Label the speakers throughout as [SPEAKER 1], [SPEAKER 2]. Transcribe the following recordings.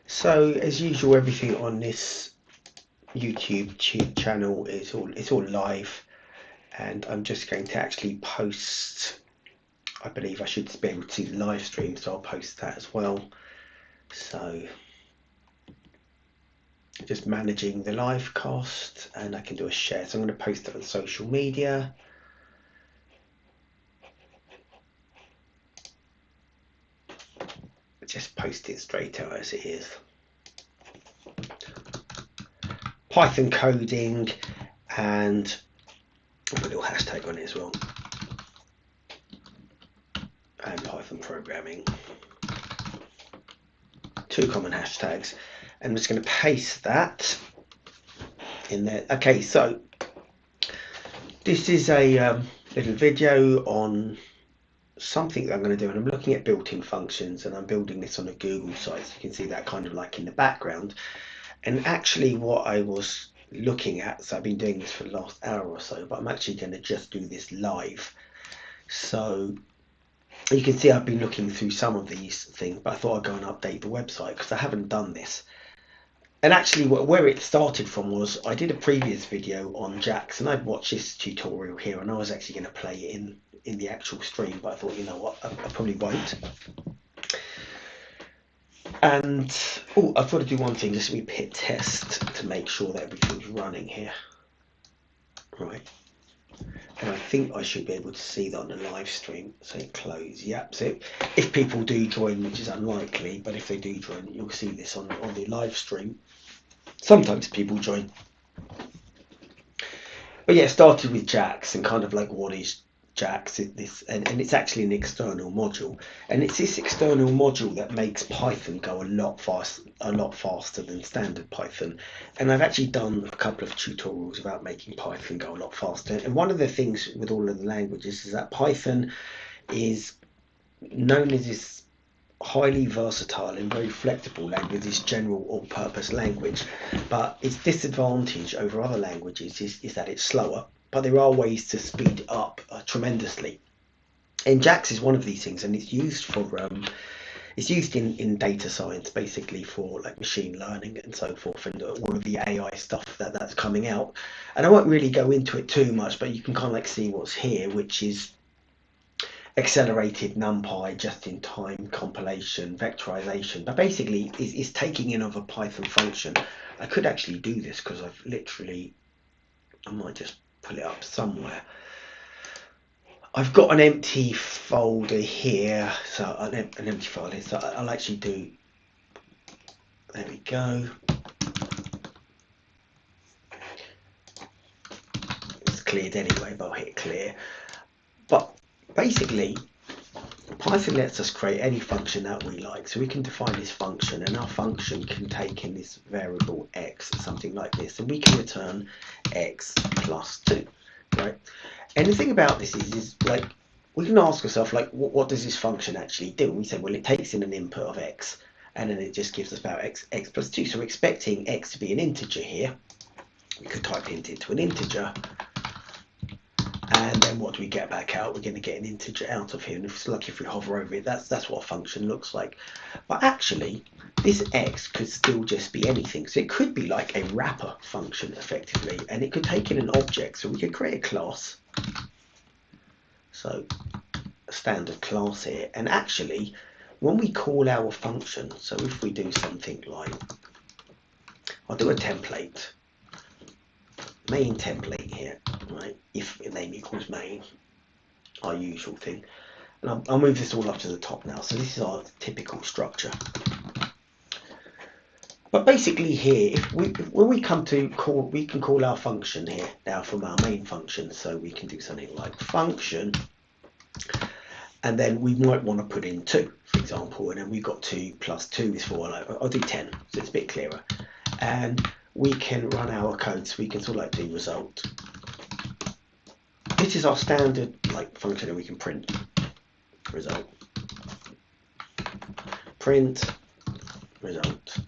[SPEAKER 1] So as usual, everything on this YouTube channel is all live, and I'm just going to actually post. I believe I should be able to see the live stream, so I'll post that as well. So just managing the live cast, and I can do a share. So I'm going to post it on social media. Just post it straight out as it is. Python coding, and I'll put a little hashtag on it as well. And Python programming. Two common hashtags. And I'm just going to paste that in there. Okay, so this is a little video on something that I'm going to do, and I'm looking at built-in functions, and I'm building this on a Google site, so you can see that kind of like in the background. And actually what I was looking at, so I've been doing this for the last hour or so, but I'm actually going to just do this live. So you can see I've been looking through some of these things, but I thought I'd go and update the website because I haven't done this. And actually where it started from was I did a previous video on JAX, and I'd watched this tutorial here, and I was actually going to play it in the actual stream, but I thought, you know what, I probably won't. And I've got to do one thing, just let me hit test to make sure that everything's running here. Right. And I think I should be able to see that on the live stream. So close. Yep. So if people do join, which is unlikely, but if they do join, you'll see this on the live stream. Sometimes people join. But yeah, it started with JAX and kind of like, what is JAX? And it's actually an external module, and it's this external module that makes Python go a lot faster than standard Python. And I've actually done a couple of tutorials about making Python go a lot faster. And one of the things with all of the languages is that Python is known as this highly versatile and very flexible language, this general all-purpose language, but its disadvantage over other languages is that it's slower, but there are ways to speed it up tremendously. And JAX is one of these things, and it's used for it's used in data science, basically for like machine learning and so forth, and all of the AI stuff that's coming out. And I won't really go into it too much, but you can kind of like see what's here, which is accelerated numpy, just-in-time compilation, vectorization, but basically is taking in of a Python function. I could actually do this because I've literally, I might just pull it up somewhere. I've got an empty folder here, so an empty file here, so I'll actually do, there we go. It's cleared anyway, but I'll hit clear. But basically, Python lets us create any function that we like. So we can define this function, and our function can take in this variable x, something like this, and we can return x plus 2, right? And the thing about this is like, we can ask ourselves, like, what does this function actually do? And we say, well, it takes in an input of x, and then it just gives us about x plus 2. So we're expecting x to be an integer here. We could type int into an integer. And then what do we get back out? We're going to get an integer out of here, and if it's lucky, if we hover over it, that's what a function looks like. But actually, this x could still just be anything. So it could be like a wrapper function, effectively, and it could take in an object. So we could create a class. So a standard class here, and actually, when we call our function, so if we do something like, I'll do a template. Main template here, right? If name equals main, our usual thing. And I'll move this all up to the top now. So this is our typical structure. But basically here, when we come to call, we can call our function here now from our main function. So we can do something like function, and then we might want to put in 2, for example, and then we've got 2 plus 2 is 4. I'll do 10, so it's a bit clearer. And we can run our code, so we can sort of like do result. This is our standard like function, and we can print result. Print result.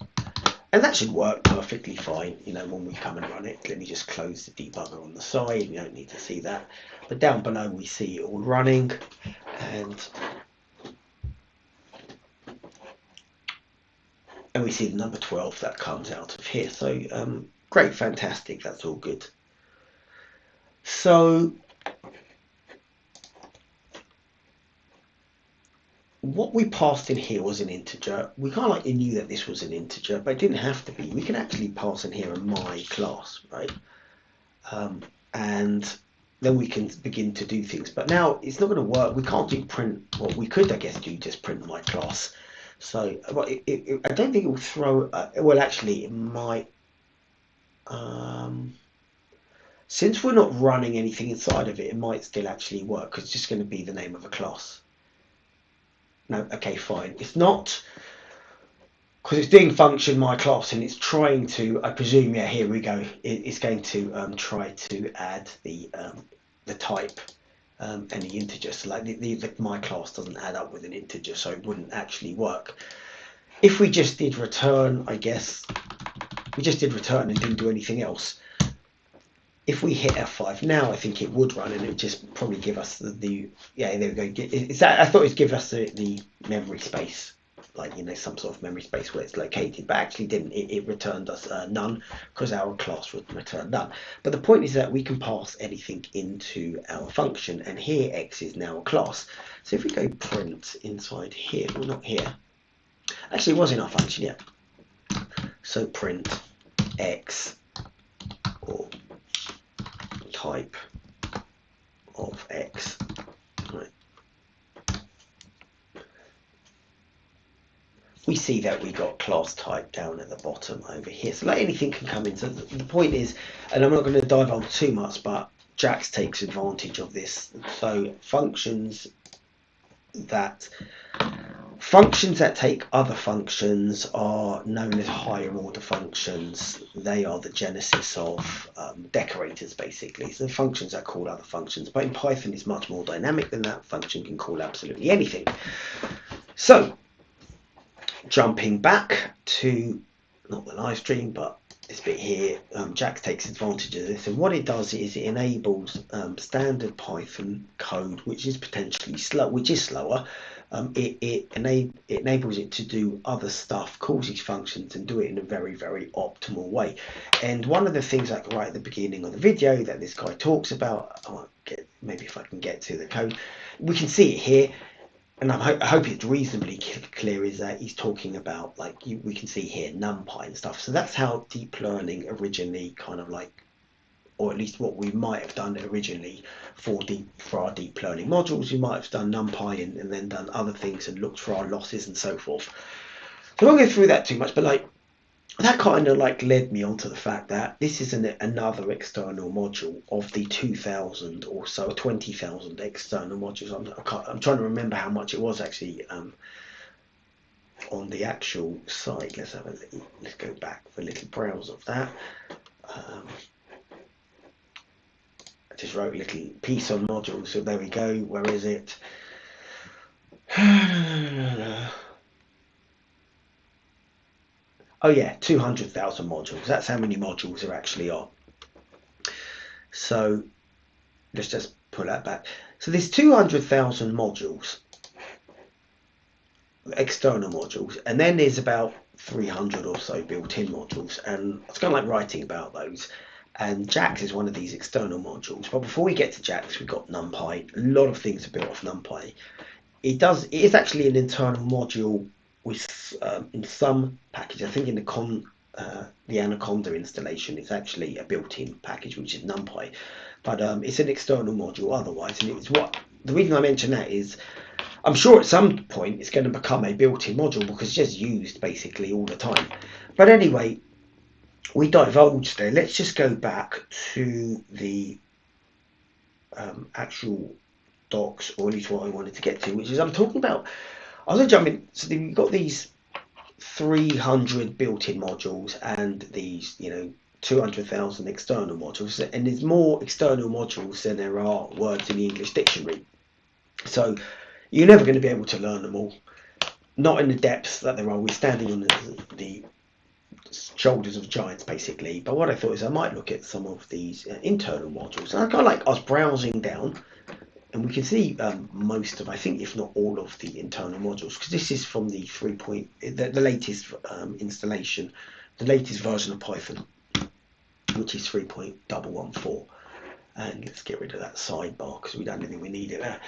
[SPEAKER 1] And that should work perfectly fine, you know, when we come and run it. Let me just close the debugger on the side. We don't need to see that. But down below we see it all running, and and we see the number 12 that comes out of here. So great, fantastic, that's all good. So what we passed in here was an integer. We kind of like knew that this was an integer, but it didn't have to be. We can actually pass in here a my class, right? And then we can begin to do things. But now it's not going to work. We can't do print. Well, we could, I guess, do just print my class. So I don't think it will throw. Well, actually, it might. Since we're not running anything inside of it, it might still actually work because it's just going to be the name of a class. No, okay, fine. It's not, because it's doing function my class and it's trying to, I presume, yeah, here we go. It's going to try to add the type and the integer. So like the my class doesn't add up with an integer, so it wouldn't actually work. If we just did return, I guess, we just did return and didn't do anything else. If we hit F5 now, I think it would run and it would just probably give us the yeah, there we go. I thought it'd give us the memory space, like, you know, some sort of memory space where it's located, but actually didn't. It returned us none because our class would return none. But the point is that we can pass anything into our function, and here X is now a class. So if we go print inside here, well, not here. Actually, it was in our function, yeah. So print X or type of X, right. We see that we got class type down at the bottom over here. So like anything can come in. So the point is, and I'm not going to dive on too much, but Jax takes advantage of this. So functions that take other functions are known as higher order functions. They are the genesis of decorators, basically. So the functions are called other functions, but in Python it's much more dynamic than that. Function can call absolutely anything. So jumping back to not the live stream, but this bit here, Jax takes advantage of this, and what it does is it enables standard Python code, which is potentially slow, which is slower. It enables it to do other stuff, calls these functions, and do it in a very, very optimal way. And one of the things, like right at the beginning of the video, that this guy talks about, maybe if I can get to the code, we can see it here. And I hope it's reasonably clear, is that he's talking about, like, we can see here numpy and stuff. So that's how deep learning originally kind of like, or at least what we might have done originally for our deep learning modules. We might have done numpy and then done other things and looked for our losses and so forth. So I won't go through that too much, but like, that kind of like led me onto the fact that this is another external module of the 2,000 or so, 20,000 external modules. I'm trying to remember how much it was actually on the actual site. Let's go back for a little browse of that. I just wrote a little piece on modules, so there we go. Where is it? Oh yeah, 200,000 modules. That's how many modules there actually are. So let's just pull that back. So there's 200,000 modules, external modules, and then there's about 300 or so built-in modules, and it's kind of like writing about those. And Jax is one of these external modules. But before we get to Jax, we've got numpy. A lot of things are built off numpy. It is actually an internal module with in some package. I think in the Anaconda installation, it's actually a built-in package, which is numpy. But it's an external module otherwise. And it's the reason I mention that is, I'm sure at some point it's going to become a built-in module because it's just used basically all the time. But anyway, we divulged there. Let's just go back to the actual docs, or at least what I wanted to get to, which is I'm talking about. I was going to jump in. So you've got these 300 built-in modules and these, 200,000 external modules, and there's more external modules than there are words in the English dictionary. So you're never going to be able to learn them all, not in the depths that there are. We're standing on the shoulders of giants, basically. But what I thought is I might look at some of these internal modules. And I was browsing down, and we can see most of, I think, if not all of the internal modules, because this is from the the latest installation, the latest version of Python, which is 3.114. And let's get rid of that sidebar because we don't think we need it there.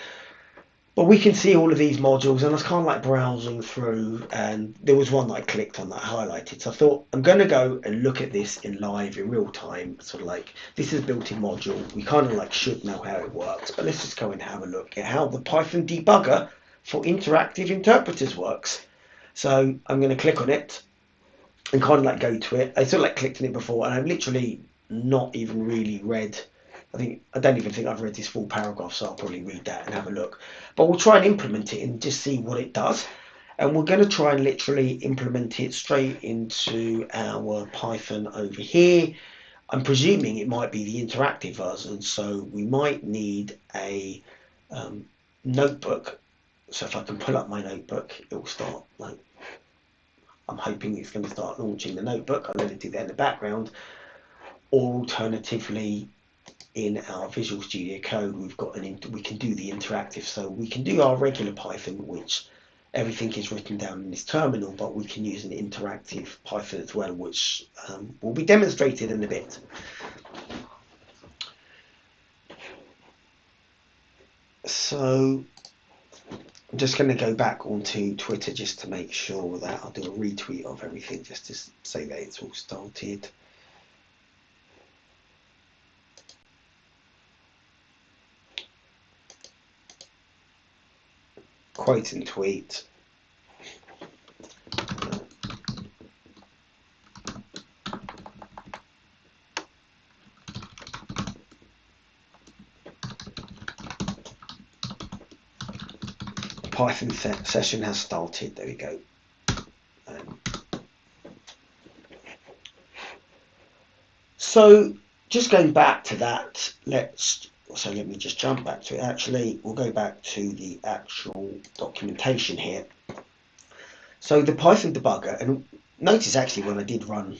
[SPEAKER 1] But we can see all of these modules, and I was kind of like browsing through, and there was one that I clicked on that I highlighted. So I thought I'm going to go and look at this in live, in real time, sort of like this is a built-in module. We kind of like should know how it works, but let's just go and have a look at how the Python debugger for interactive interpreters works. So I'm going to click on it and kind of like go to it. I sort of like clicked on it before, and I've literally not even really read. I don't even think I've read this full paragraph, so I'll probably read that and have a look. But we'll try and implement it and just see what it does. And we're going to try and literally implement it straight into our Python over here. I'm presuming it might be the interactive version, so we might need a notebook. So if I can pull up my notebook, it will start like, I'm hoping it's going to start launching the notebook. I'll let it do that in the background. Or alternatively, in our Visual Studio Code, we've got we can do the interactive. So we can do our regular Python, which everything is written down in this terminal, but we can use an interactive Python as well, which will be demonstrated in a bit. So I'm just going to go back onto Twitter just to make sure that I'll do a retweet of everything just to say that it's all started. Quote and tweet. Python session has started. There we go. So just going back to that, let me just jump back to it. Actually, we'll go back to the actual documentation here. So the Python debugger, and notice actually when I did run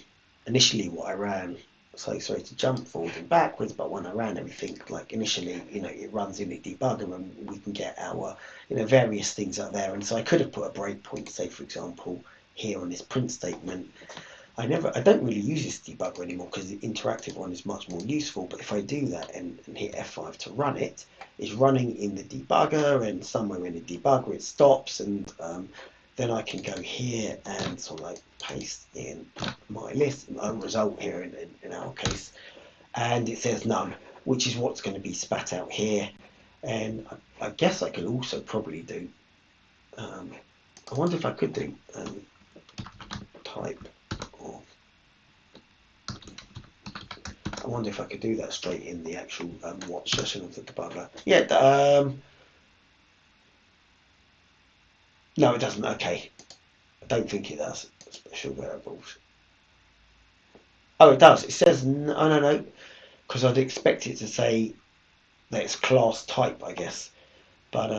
[SPEAKER 1] initially what I ran, so sorry to jump forward and backwards, but when I ran everything, like initially, it runs in the debugger and we can get our, various things up there. And so I could have put a breakpoint, say for example, here on this print statement. I don't really use this debugger anymore because the interactive one is much more useful. But if I do that and hit F5 to run it, it's running in the debugger, and somewhere in the debugger it stops, and then I can go here and sort of like paste in my list, a result here in our case, and it says none, which is what's going to be spat out here. And I guess I could also probably do, I wonder if I could do type of, I wonder if I could do that straight in the actual watch session of the debugger. Yeah, no, it doesn't. Okay, I don't think it does. Special variables. Oh, it does. It says no, because I'd expect it to say that it's class type, I guess. But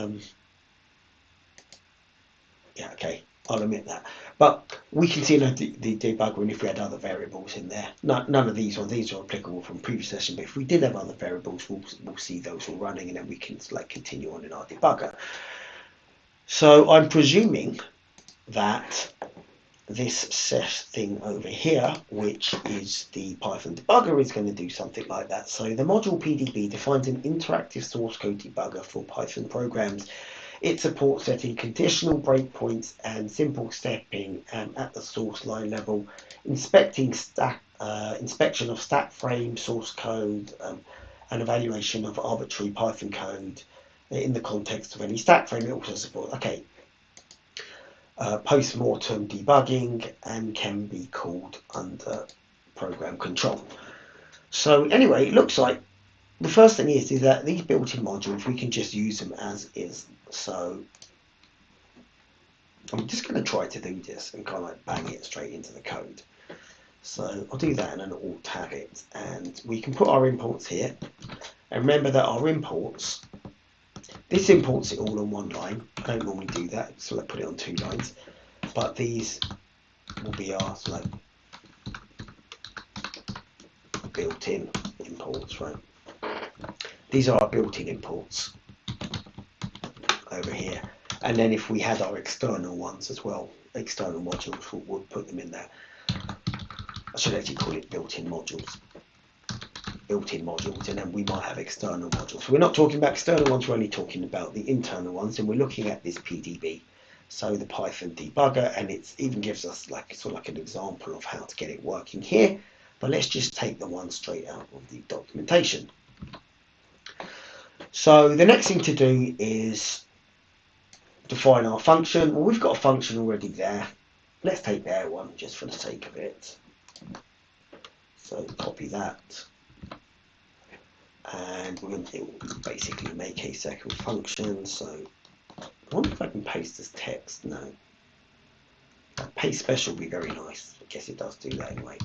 [SPEAKER 1] yeah, okay, I'll admit that. But we can see the debugger, and if we had other variables in there, none of these are applicable from previous session. But if we did have other variables, we'll see those all running, and then we can like continue on in our debugger. So I'm presuming that this thing over here, which is the Python debugger, is going to do something like that. So the module PDB defines an interactive source code debugger for Python programs. It supports setting conditional breakpoints and simple stepping at the source line level, inspection of stack frame, source code, and evaluation of arbitrary Python code in the context of any stack frame. It also supports, post-mortem debugging, and can be called under program control. So anyway, it looks like the first thing is that these built-in modules, we can just use them as is. So I'm just going to try to do this and kind of like bang it straight into the code. So I'll do that and then Alt tab it, and we can put our imports here. And remember that our imports, this imports it all on one line. I don't normally do that, so I put it on 2 lines. But these will be our like built-in imports, right? These are our built-in imports. over here. And then if we had our external ones as well, external modules, we'll put them in there. I should actually call it built-in modules. Built-in modules, and then we might have external modules. So we're not talking about external ones, we're only talking about the internal ones, and we're looking at this PDB. So the Python debugger, and it even gives us like sort of like an example of how to get it working here. But let's just take the one straight out of the documentation. So the next thing to do is define our function. Well, we've got a function already there. Let's take their one just for the sake of it. So copy that. And we're going to basically make a second function. So I wonder if I can paste this text. No. Paste special would be very nice. I guess it does do that anyway.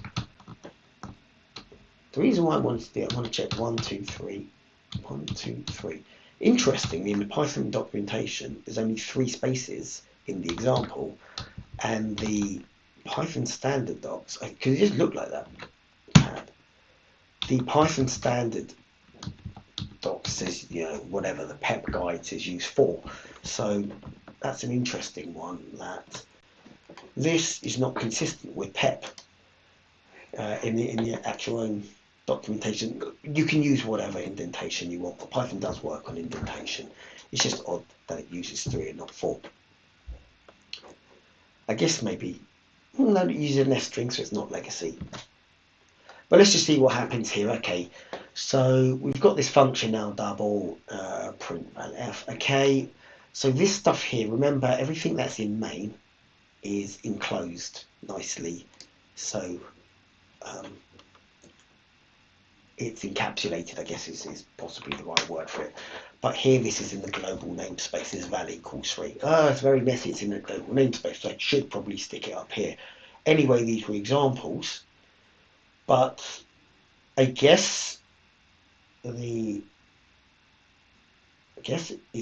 [SPEAKER 1] The reason why I wanted to do it, I want to check 1, 2, 3. 1, 2, 3. Interestingly, in the Python documentation, there's only 3 spaces in the example, and the Python standard docs, because it just looked like that. The Python standard docs says, you know, whatever the PEP guide says use 4. So that's an interesting one, that this is not consistent with PEP in the actual own documentation. You can use whatever indentation you want, but Python does work on indentation. It's just odd that it uses 3 and not 4. I guess maybe, no, it uses an S string, so it's not legacy. But let's just see what happens here. Okay, so we've got this function now, double print f. Okay, so this stuff here, remember everything that's in main is enclosed nicely, so it's encapsulated, I guess is possibly the right word for it. But here this is in the global namespace, this val equals 3. It's very messy, it's in the global namespace, so I should probably stick it up here. Anyway, these were examples, but I guess it's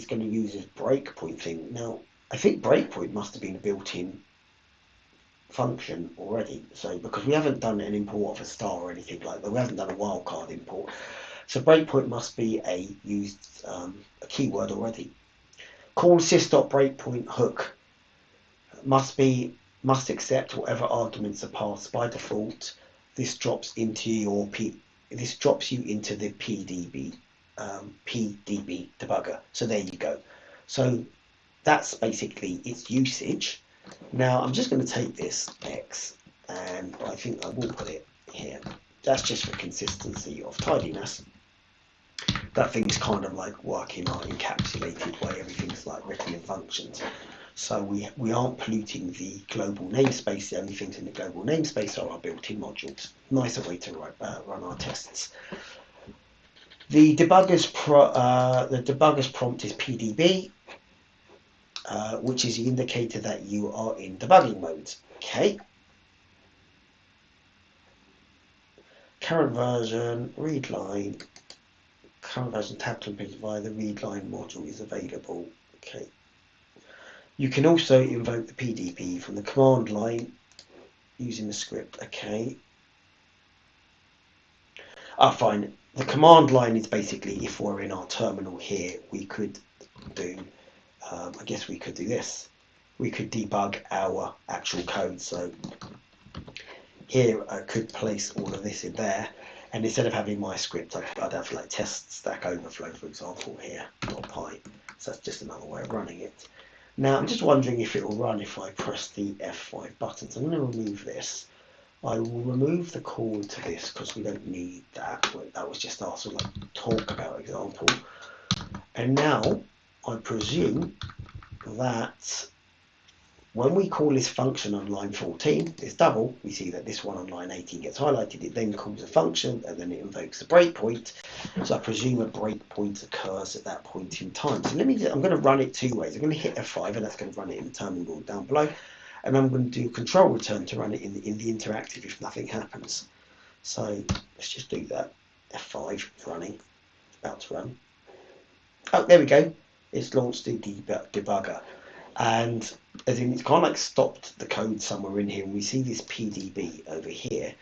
[SPEAKER 1] going to use this breakpoint thing. Now, I think breakpoint must have been a built-in function already, so because we haven't done an import of a star or anything like that, we haven't done a wildcard import, so breakpoint must be a used a keyword already. Call sys.breakpoint hook must accept whatever arguments are passed by default. This drops you into the PDB debugger. So there you go. So that's basically its usage. Now I'm just going to take this X, and I think I will put it here. That's just for consistency of tidiness. That thing's kind of like working on encapsulated way. Everything's like written in functions. So we aren't polluting the global namespace. The only things in the global namespace are our built-in modules. Nicer way to run our tests. The debugger's prompt is PDB, which is the indicator that you are in debugging mode. Okay. Current version, read line. Current version tab completed via the read line module is available. Okay. You can also invoke the PDB from the command line using the script. Okay. Fine. The command line is basically, if we're in our terminal here, we could do, I guess we could do this. We could debug our actual code. So here I could place all of this in there, and instead of having my script, I'd have like test stack overflow, for example, here, .py. So that's just another way of running it. Now I'm just wondering if it will run if I press the F5 button. So I'm going to remove this. I will remove the call to this because we don't need that. That was just our sort of like talk about example. And now I presume that when we call this function on line 14, this double, we see that this one on line 18 gets highlighted. It then calls a function and then it invokes a breakpoint. So I presume a breakpoint occurs at that point in time. So I'm going to run it 2 ways. I'm going to hit F5 and that's going to run it in the terminal down below. And I'm going to do control return to run it in the interactive if nothing happens. So let's just do that. F5 is running. It's about to run. Oh, there we go. It's launched the debugger. And as in, it's kind of like stopped the code somewhere in here, and we see this PDB over here,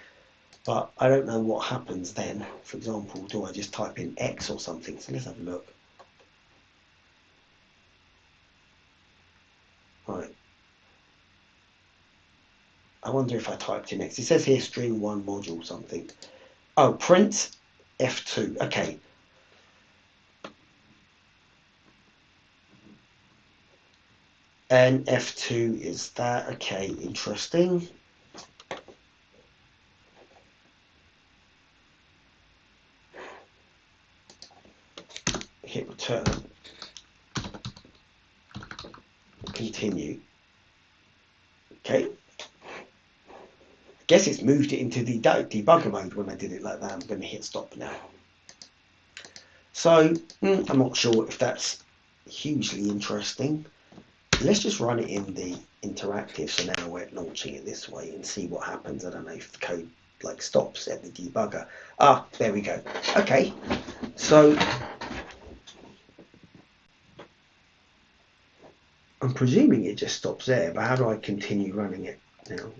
[SPEAKER 1] but I don't know what happens then. For example, do I just type in X or something? So let's have a look. I wonder if I typed in X. It says here string 1 module something. Oh, print F2. Okay. And F2 is that. Okay, interesting. Hit return. Continue. Okay. I guess it's moved it into the debugger mode when I did it like that. I'm going to hit stop now. So I'm not sure if that's hugely interesting. Let's just run it in the interactive. So now we're launching it this way and see what happens. I don't know if the code like stops at the debugger. Ah, there we go. Okay, so I'm presuming it just stops there, but how do I continue running it now?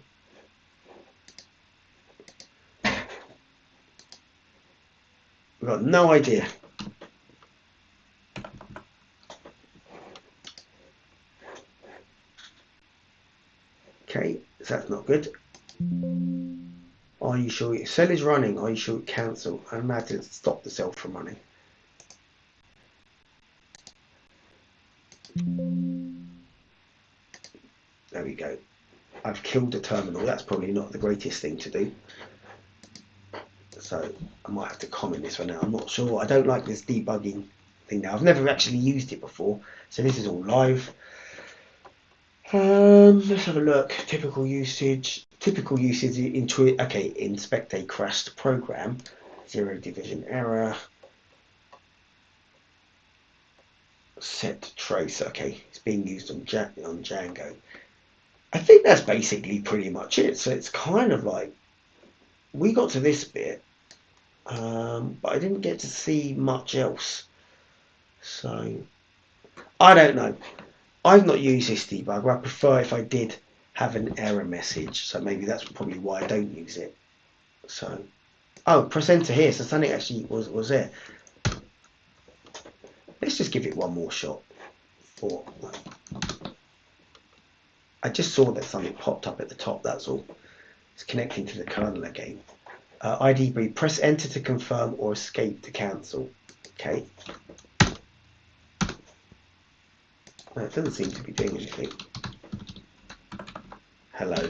[SPEAKER 1] I've got no idea. Okay, so that's not good. Are you sure your cell is running? Are you sure it cancel? I imagine it stopped the cell from running. There we go. I've killed the terminal. That's probably not the greatest thing to do. So I might have to comment this one out. I'm not sure. I don't like this debugging thing now. I've never actually used it before. So this is all live. Let's have a look. Typical usage. Typical usage into okay. Inspect a crashed program. 0 division error. Set trace. Okay, it's being used on Django. I think that's basically pretty much it. So it's kind of like we got to this bit, but I didn't get to see much else. So I don't know. I've not used this debugger. I prefer if I did have an error message. So maybe that's probably why I don't use it. So, oh, press enter here. So something actually was there. Let's just give it one more shot. I just saw that something popped up at the top. That's all. It's connecting to the kernel again. IDB. Press enter to confirm or escape to cancel. Okay. It doesn't seem to be doing anything. Hello.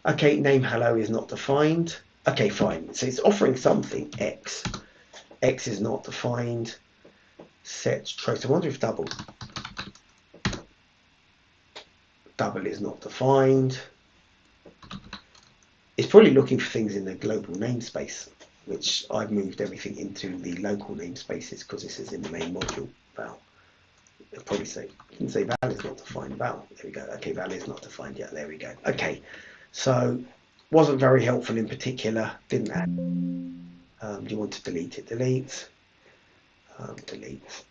[SPEAKER 1] Okay, name hello is not defined. Okay, fine. So it's offering something, X. X is not defined. Set trace. I wonder if double. Double is not defined. It's probably looking for things in the global namespace, which I've moved everything into the local namespaces because this is in the main module. Val. It'll probably say, you can say val is not defined. Val. There we go. Okay, val is not defined yet. There we go. Okay. So wasn't very helpful in particular. Didn't add. Do you want to delete it? Delete. Delete.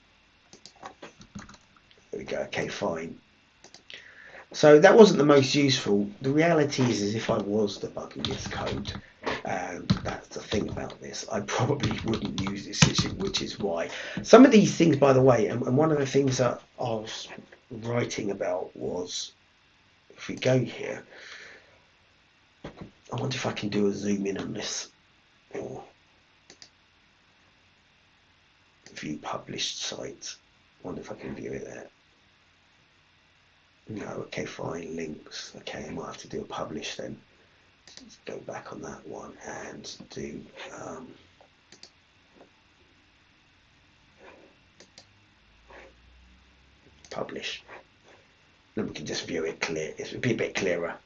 [SPEAKER 1] There we go. Okay, fine. So that wasn't the most useful. The reality is if I was debugging this code, and that's the thing about this, I probably wouldn't use this issue, which is why. Some of these things, by the way, and one of the things that I was writing about was, if we go here, I wonder if I can do a zoom in on this, or view published sites. I wonder if I can view it there. No, okay, fine, links. Okay, I might have to do a publish then. Let's go back on that one and do publish. Then we can just view it clear. It would be a bit clearer.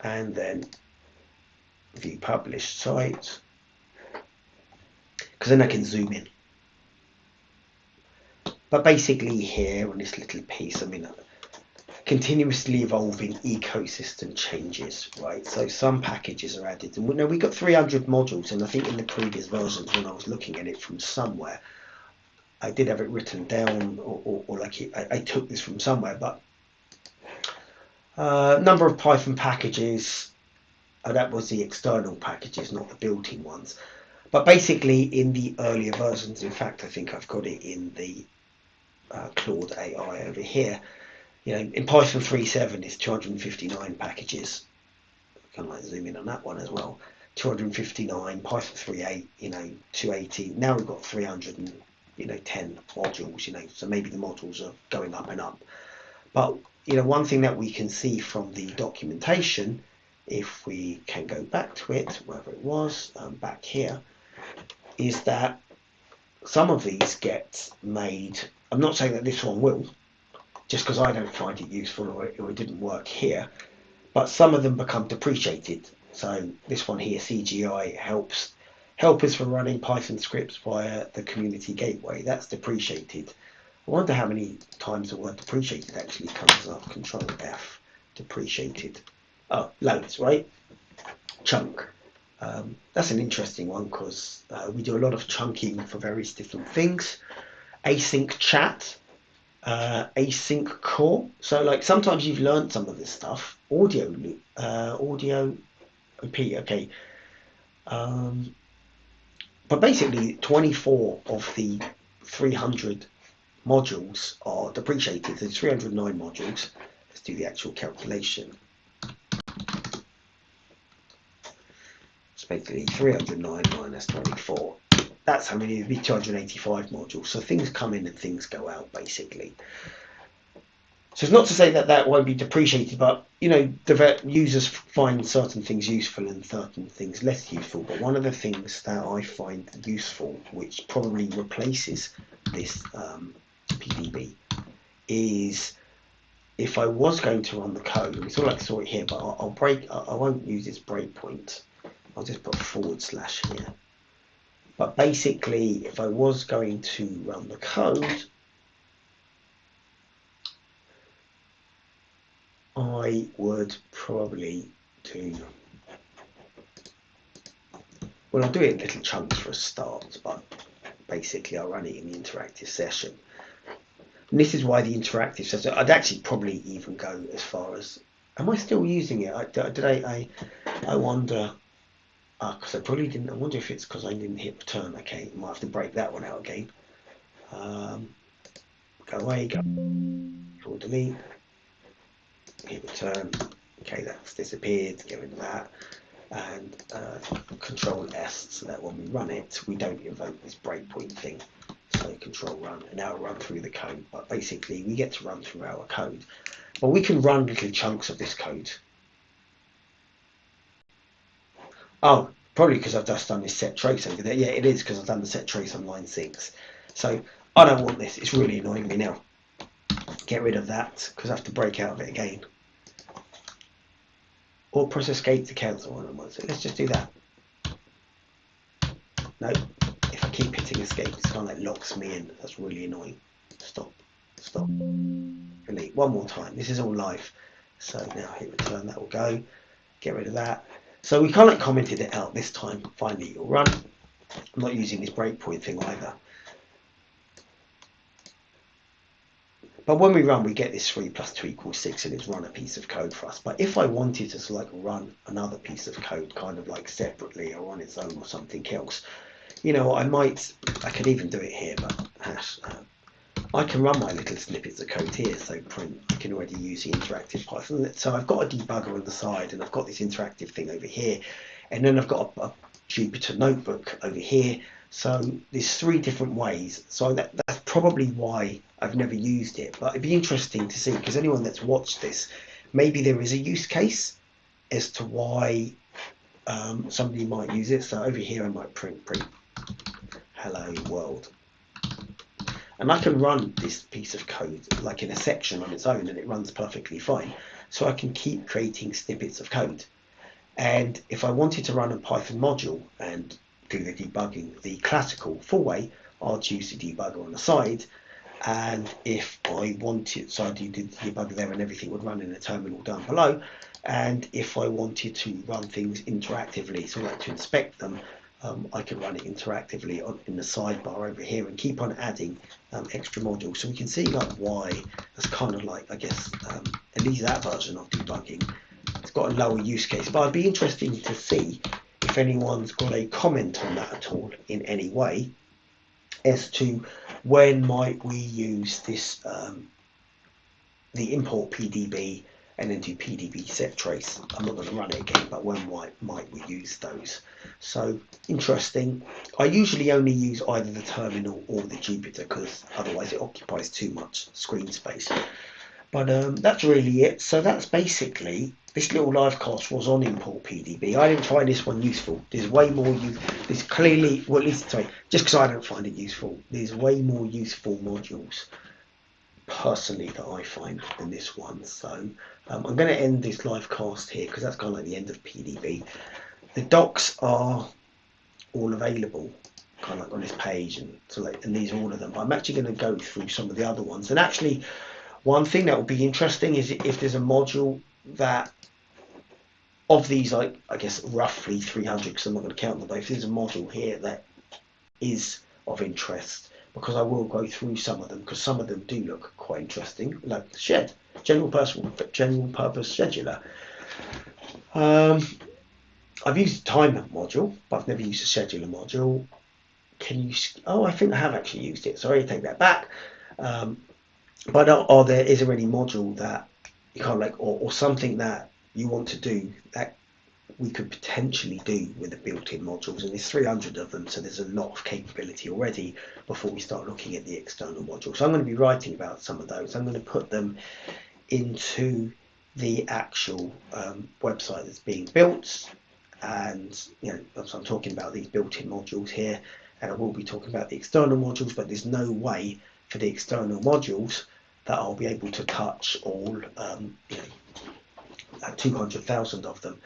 [SPEAKER 1] And then view published site, because then I can zoom in. But basically here on this little piece, I mean, continuously evolving ecosystem changes, right? So some packages are added, and we got 300 modules, and I think in the previous versions when I was looking at it from somewhere, I did have it written down, or like I took this from somewhere, but number of Python packages, that was the external packages, not the built-in ones. But basically in the earlier versions, in fact, I think I've got it in the Claude AI over here. You know, in Python 3.7 is 259 packages. Kind of like zoom in on that one as well. 259, Python 3.8, you know, 280. Now we've got 310 modules, you know, so maybe the modules are going up and up. But, you know, one thing that we can see from the documentation, if we can go back to it, wherever it was, back here, is that some of these get made. I'm not saying that this one will, just because I don't find it useful or it didn't work here, but some of them become depreciated. So this one here, CGI, helpers for running Python scripts via the community gateway. That's depreciated. I wonder how many times the word depreciated actually comes up. Control F, depreciated. Oh, loads, right? Chunk. That's an interesting one because we do a lot of chunking for various different things. Async chat, async core. So like sometimes you've learned some of this stuff. Audio repeat, okay. But basically 24 of the 300 modules are depreciated. There's 309 modules. Let's do the actual calculation. It's basically 309 minus 24. That's how many, it'd be 285 modules. So things come in and things go out, basically. So it's not to say that that won't be depreciated, but, you know, the users find certain things useful and certain things less useful. But one of the things that I find useful, which probably replaces this PDB, is if I was going to run the code, it's all like saw it here, but I won't use this breakpoint. I'll just put / here. But basically, if I was going to run the code, I would probably do, well, I'll do it in little chunks for a start, but basically I'll run it in the interactive session. And this is why the interactive session, I'd actually probably even go as far as, am I still using it? I wonder, because I probably didn't, I wonder if it's because I didn't hit return. Okay, I might have to break that one out again. Go away, go, or delete, hit return. Okay, that's disappeared, get rid of that. And Control S, so that when we run it, we don't invoke this breakpoint thing. So Control run, and now run through the code. But basically, we get to run through our code. But we can run little chunks of this code. Oh, probably because I've just done this set trace over there. Yeah, it is because I've done the set trace on line 6. So I don't want this. It's really annoying me now. Get rid of that because I have to break out of it again. Or press escape to cancel one of them. So let's just do that. No, if I keep hitting escape, it's kind of like locks me in. That's really annoying. Stop. Stop. Delete. One more time. This is all live. So now hit return. That will go. Get rid of that. So we kind of commented it out this time. Finally, it'll run. I'm not using this breakpoint thing either. But when we run, we get this 3 + 2 = 6, and it's run a piece of code for us. But if I wanted to like run another piece of code kind of like separately or on its own or something else, you know, I could even do it here, but I can run my little snippets of code here. So print, I can already use the interactive Python. So I've got a debugger on the side, and I've got this interactive thing over here, and then I've got a Jupyter notebook over here. So there's 3 different ways. So that's probably why I've never used it, but it'd be interesting to see, because anyone that's watched this, maybe there is a use case as to why somebody might use it. So over here I might print hello world, and I can run this piece of code like in a section on its own, and it runs perfectly fine. So I can keep creating snippets of code, and if I wanted to run a Python module and do the debugging the classical full way, I'd use the debugger on the side. And if I wanted, so I did the debugger there, and everything would run in a terminal down below. And if I wanted to run things interactively, so like to inspect them, I could run it interactively in the sidebar over here and keep on adding extra modules. So we can see like why that's kind of like, I guess, at least that version of debugging, it's got a lower use case. But I'd be interested to see if anyone's got a comment on that at all in any way, as to when might we use this, the import PDB and then do PDB set trace. I'm not going to run it again, but when might we use those? So interesting. I usually only use either the terminal or the Jupyter because otherwise it occupies too much screen space. But that's really it. So that's basically, this little live cast was on import PDB. I didn't find this one useful. There's way more there's clearly, well, at least, sorry, just because I don't find it useful, there's way more useful modules personally that I find than this one. So I'm going to end this live cast here because that's kind of like the end of PDB. The docs are all available kind of like on this page, and so like, and these are all of them. But I'm actually going to go through some of the other ones. And actually, one thing that would be interesting is if there's a module that, of these, like, I guess roughly 300, because I'm not going to count them, but if there's a module here that is of interest, because I will go through some of them, because some of them do look quite interesting, like Shed, general purpose scheduler. I've used a time module, but I've never used a scheduler module. Can you? Oh, I think I have actually used it. Sorry, take that back. But is there any module that you can't like, or something that you want to do that we could potentially do with the built-in modules? And there's 300 of them, so there's a lot of capability already before we start looking at the external modules. So I'm going to be writing about some of those. I'm going to put them into the actual website that's being built, and so I'm talking about these built-in modules here, and I will be talking about the external modules, but there's no way for the external modules that I'll be able to touch all 200,000 of them.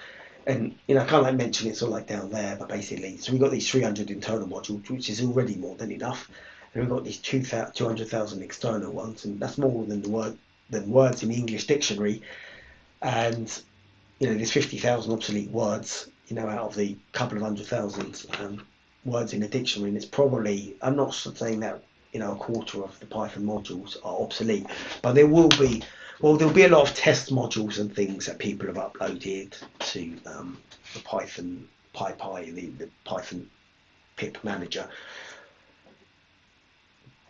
[SPEAKER 1] And I can't like mention it's all like down there, but basically, so we've got these 300 internal modules, which is already more than enough, and we've got these 200,000 external ones, and that's more than words in the English dictionary. And there's 50,000 obsolete words, out of the couple of 100,000 words in a dictionary, and it's probably, I'm not saying that a quarter of the Python modules are obsolete, but there'll be a lot of test modules and things that people have uploaded to the Python PyPy, the Python pip manager.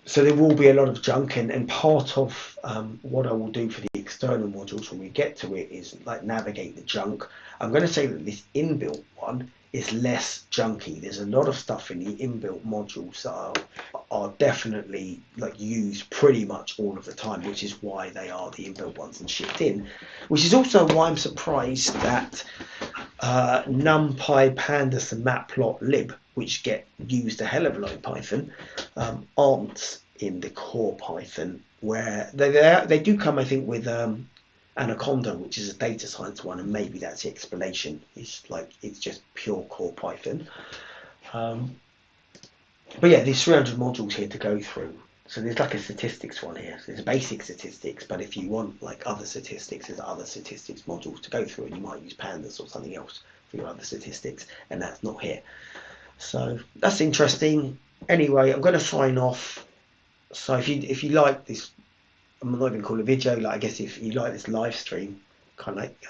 [SPEAKER 1] So there will be a lot of junk, and part of what I will do for the external modules when we get to it is like navigate the junk. I'm going to say that this inbuilt one is less junky. There's a lot of stuff in the inbuilt modules that are definitely like used pretty much all of the time, which is why they are the inbuilt ones and shipped in. Which is also why I'm surprised that numpy, pandas, and matplotlib, which get used a hell of a lot in Python, aren't in the core Python, where they do come, I think, with Anaconda, which is a data science one, and maybe that's the explanation. It's just pure core Python. But yeah, there's 300 modules here to go through. So there's like a statistics one here. So there's basic statistics, but if you want like other statistics, there's other statistics modules to go through, and you might use pandas or something else for your other statistics, and that's not here. So that's interesting. Anyway, I'm going to sign off. So if you like this, I'm not even call it a video, like I guess if you like this live stream, kind of like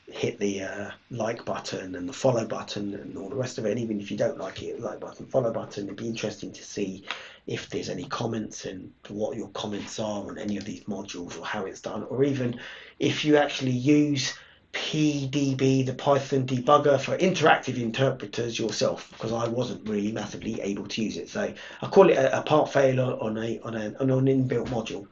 [SPEAKER 1] hit the like button and the follow button and all the rest of it. And even if you don't like it, like button, follow button. It'd be interesting to see if there's any comments and what your comments are on any of these modules or how it's done, or even if you actually use PDB, the Python debugger, for interactive interpreters yourself, because I wasn't really massively able to use it. So I call it a part fail on an inbuilt module.